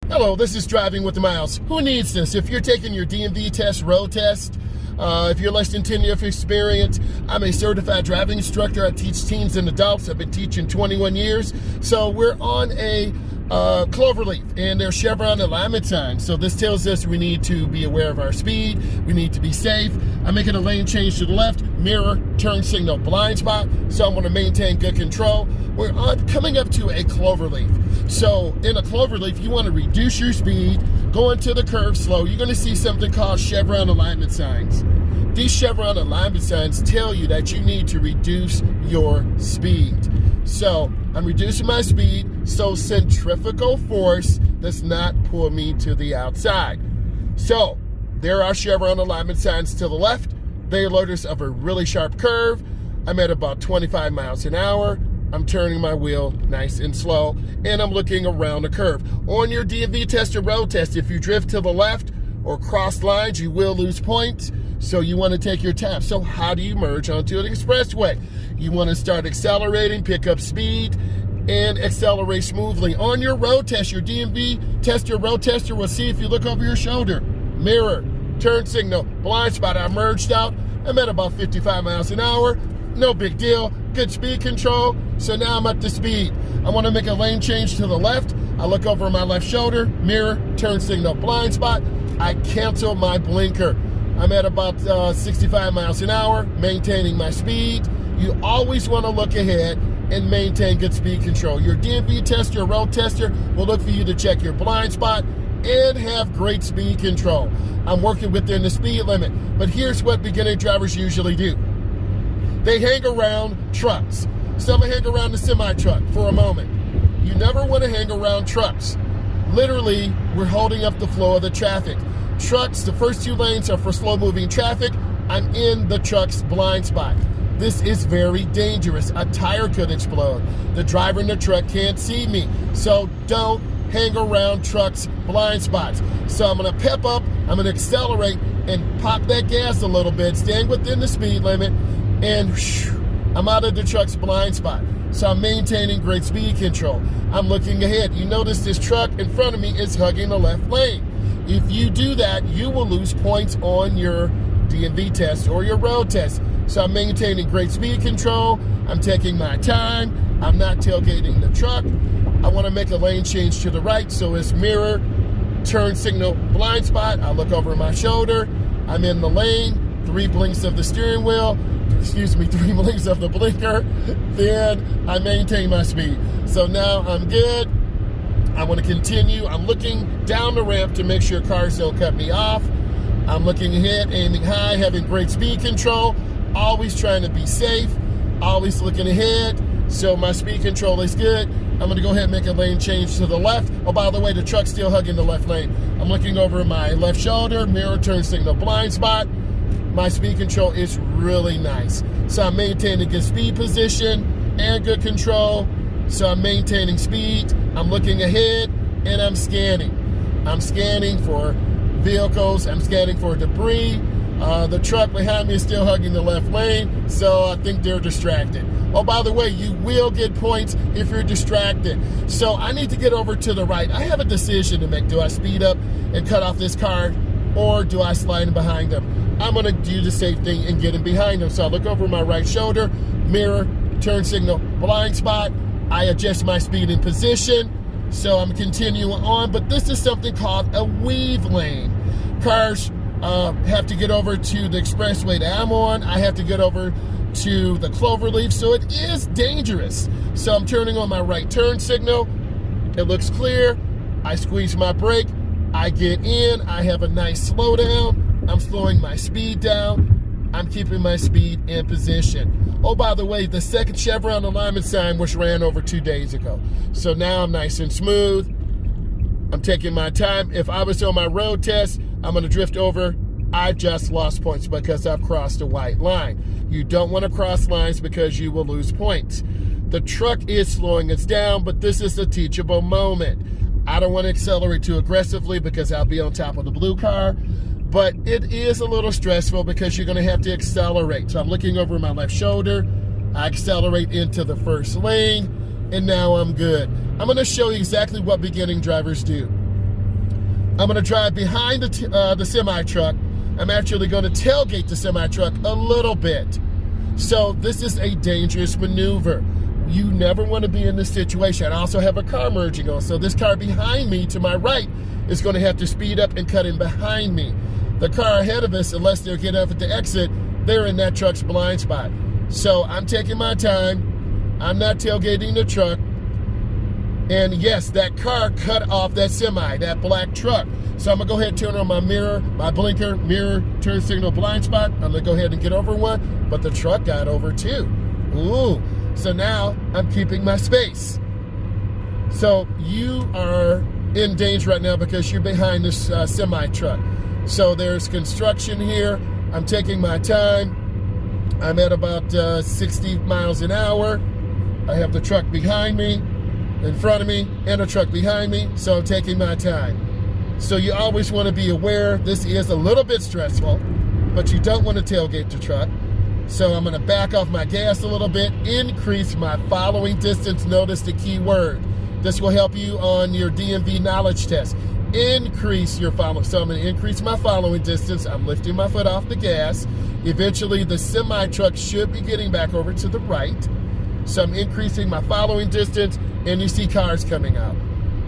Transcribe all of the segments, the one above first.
Hello, this is Driving with Myles. Who needs this? If you're taking your DMV test, road test, if you're less than 10 years of experience, I'm a certified driving instructor. I teach teens and adults. I've been teaching 21 years. So we're on a cloverleaf, and there's chevron alignment signs. So this tells us we need to be aware of our speed. We need to be safe. I'm making a lane change to the left, mirror, turn signal, blind spot. So I'm going to maintain good control. We're coming up to a cloverleaf. So in a cloverleaf, you want to reduce your speed, go into the curve slow. You're going to see something called chevron alignment signs. These chevron alignment signs tell you that you need to reduce your speed. So I'm reducing my speed so centrifugal force does not pull me to the outside. So there are chevron alignment signs to the left. They alert us of a really sharp curve. I'm at about 25 miles an hour. I'm turning my wheel nice and slow, and I'm looking around the curve. On your DMV test or road test, if you drift to the left or cross lines, you will lose points. So you want to take your time. So how do you merge onto an expressway? You want to start accelerating, pick up speed, and accelerate smoothly. On your road test, your DMV tester, road tester will see if you look over your shoulder. Mirror, turn signal, blind spot. I merged out. I'm at about 55 miles an hour. No big deal. Good speed control. So now I'm up to speed. I want to make a lane change to the left. I look over my left shoulder, mirror, turn signal, blind spot. I cancel my blinker. I'm at about 65 miles an hour, maintaining my speed. You always want to look ahead and maintain good speed control. Your DMV tester, road tester will look for you to check your blind spot and have great speed control. I'm working within the speed limit, but here's what beginning drivers usually do. They hang around trucks. Some hang around the semi-truck for a moment. You never want to hang around trucks. Literally, we're holding up the flow of the traffic. Trucks, the first two lanes are for slow-moving traffic. I'm in the truck's blind spot. This is very dangerous. A tire could explode. The driver in the truck can't see me. So don't hang around trucks' blind spots. So I'm going to pep up, I'm going to accelerate, and pop that gas a little bit, staying within the speed limit, and I'm out of the truck's blind spot. So I'm maintaining great speed control. I'm looking ahead. You notice this truck in front of me is hugging the left lane. If you do that, you will lose points on your DMV test or your road test. So I'm maintaining great speed control. I'm taking my time. I'm not tailgating the truck. I want to make a lane change to the right, so it's mirror, turn signal, blind spot. I look over my shoulder. I'm in the lane, 3 blinks of the steering wheel. 3 blinks of the blinker. Then I maintain my speed. So now I'm good. I want to continue. I'm looking down the ramp to make sure cars don't cut me off. I'm looking ahead, aiming high, having great speed control. Always trying to be safe. Always looking ahead. So my speed control is good. I'm going to go ahead and make a lane change to the left. Oh, by the way, the truck's still hugging the left lane. I'm looking over my left shoulder, mirror, turn signal, blind spot. My speed control is really nice. So I'm maintaining good speed position and good control. So I'm maintaining speed. I'm looking ahead, and I'm scanning. I'm scanning for vehicles. I'm scanning for debris. The truck behind me is still hugging the left lane, so I think they're distracted. Oh, by the way, you will get points if you're distracted. So I need to get over to the right. I have a decision to make. Do I speed up and cut off this car, or do I slide in behind them? I'm going to do the safe thing and get in behind them. So I look over my right shoulder, mirror, turn signal, blind spot. I adjust my speed and position. So I'm continuing on, but this is something called a weave lane. Cars have to get over to the expressway that I'm on. I have to get over to the cloverleaf, so it is dangerous. So I'm turning on my right turn signal. It looks clear. I squeeze my brake. I get in. I have a nice slowdown. I'm slowing my speed down. I'm keeping my speed in position. Oh, by the way, the second chevron alignment sign was ran over 2 days ago. So now I'm nice and smooth. I'm taking my time. If I was on my road test, I'm going to drift over. I just lost points because I've crossed a white line. You don't want to cross lines because you will lose points. The truck is slowing us down, but this is a teachable moment. I don't want to accelerate too aggressively because I'll be on top of the blue car. But it is a little stressful because you're going to have to accelerate. So I'm looking over my left shoulder. I accelerate into the first lane, and now I'm good. I'm going to show you exactly what beginning drivers do. I'm gonna drive behind the semi-truck. I'm actually gonna tailgate the semi-truck a little bit. So this is a dangerous maneuver. You never wanna be in this situation. I also have a car merging on, so this car behind me to my right is gonna have to speed up and cut in behind me. The car ahead of us, unless they're getting up at the exit, they're in that truck's blind spot. So I'm taking my time. I'm not tailgating the truck. And yes, that car cut off that semi, that black truck. So I'm gonna go ahead and turn on my mirror, my blinker, mirror, turn signal, blind spot. I'm gonna go ahead and get over one, but the truck got over too. Ooh, so now I'm keeping my space. So you are in danger right now because you're behind this semi truck. So there's construction here. I'm taking my time. I'm at about 60 miles an hour. I have the truck behind me, in front of me, and a truck behind me, so I'm taking my time. So you always want to be aware, this is a little bit stressful, but you don't want to tailgate the truck. So I'm going to back off my gas a little bit, increase my following distance. Notice the key word. This will help you on your DMV knowledge test. Increase your follow. So I'm going to increase my following distance. I'm lifting my foot off the gas. Eventually the semi-truck should be getting back over to the right. So I'm increasing my following distance, and you see cars coming out.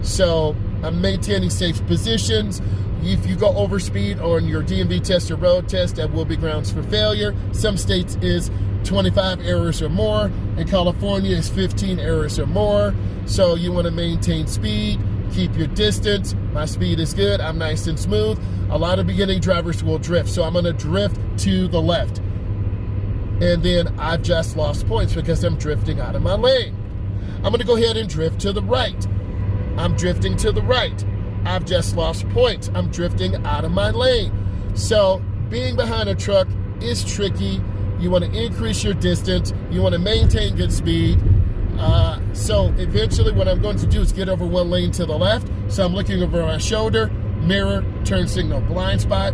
So I'm maintaining safe positions. If you go over speed on your DMV test or road test, that will be grounds for failure. Some states is 25 errors or more. In California, it's 15 errors or more. So you want to maintain speed, keep your distance. My speed is good. I'm nice and smooth. A lot of beginning drivers will drift. So I'm going to drift to the left. And then I've just lost points because I'm drifting out of my lane. I'm going to go ahead and drift to the right. I'm drifting to the right. I've just lost points. I'm drifting out of my lane. So being behind a truck is tricky. You want to increase your distance. You want to maintain good speed. So eventually what I'm going to do is get over one lane to the left. So I'm looking over my shoulder, mirror, turn signal, blind spot.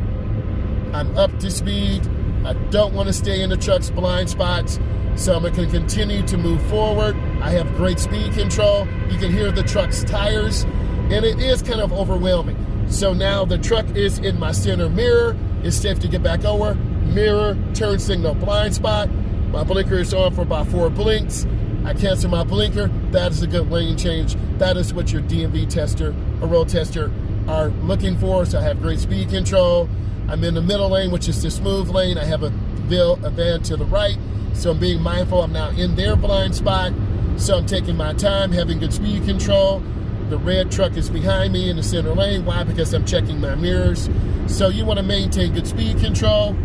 I'm up to speed. I don't want to stay in the truck's blind spots. So I'm going to continue to move forward. I have great speed control. You can hear the truck's tires, and it is kind of overwhelming. So now the truck is in my center mirror. It's safe to get back over. Mirror, turn signal, blind spot. My blinker is on for about 4 blinks. I cancel my blinker. That is a good lane change. That is what your DMV tester or road tester are looking for. So I have great speed control. I'm in the middle lane, which is the smooth lane. I have a van to the right. So I'm being mindful. I'm now in their blind spot. So I'm taking my time, having good speed control. The red truck is behind me in the center lane. Why? Because I'm checking my mirrors. So you want to maintain good speed control.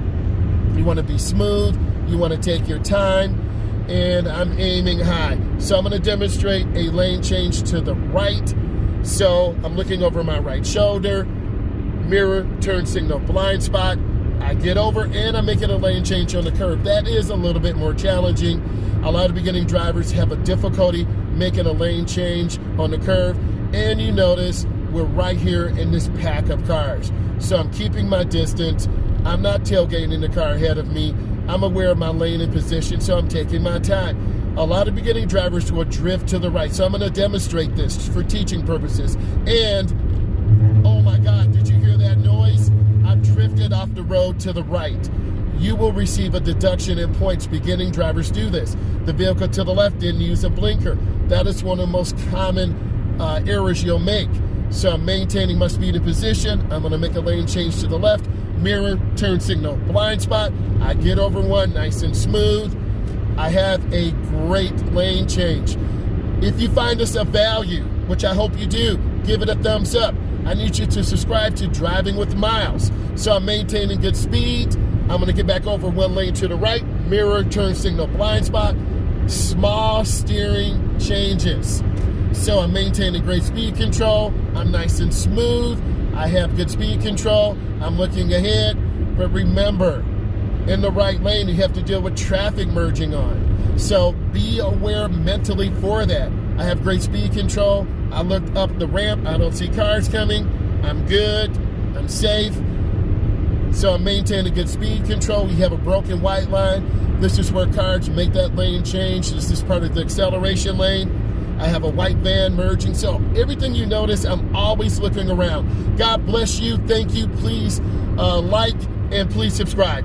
You want to be smooth. You want to take your time. And I'm aiming high. So I'm going to demonstrate a lane change to the right. So I'm looking over my right shoulder. Mirror, turn signal, blind spot. I get over and I'm making a lane change on the curve. That is a little bit more challenging. A lot of beginning drivers have a difficulty making a lane change on the curve. And you notice we're right here in this pack of cars. So I'm keeping my distance. I'm not tailgating the car ahead of me. I'm aware of my lane and position, so I'm taking my time. A lot of beginning drivers will drift to the right. So I'm going to demonstrate this for teaching purposes. And, oh my God, did you hear that noise? I've drifted off the road to the right. You will receive a deduction in points. Beginning drivers do this. The vehicle to the left didn't use a blinker. That is one of the most common errors you'll make. So I'm maintaining my speed and position. I'm going to make a lane change to the left. Mirror, turn signal, blind spot. I get over one, nice and smooth. I have a great lane change. If you find this of value, which I hope you do, give it a thumbs up. I need you to subscribe to Driving with Myles. So I'm maintaining good speed. I'm going to get back over one lane to the right. Mirror, turn signal, blind spot. Small steering changes. So I'm maintaining great speed control. I'm nice and smooth. I have good speed control. I'm looking ahead. But remember, in the right lane, you have to deal with traffic merging on. So be aware mentally for that. I have great speed control. I looked up the ramp. I don't see cars coming. I'm good. I'm safe. So I'm maintaining good speed control. We have a broken white line. This is where cars make that lane change. This is part of the acceleration lane. I have a white van merging. So everything you notice, I'm always looking around. God bless you. Thank you. Please like and please subscribe.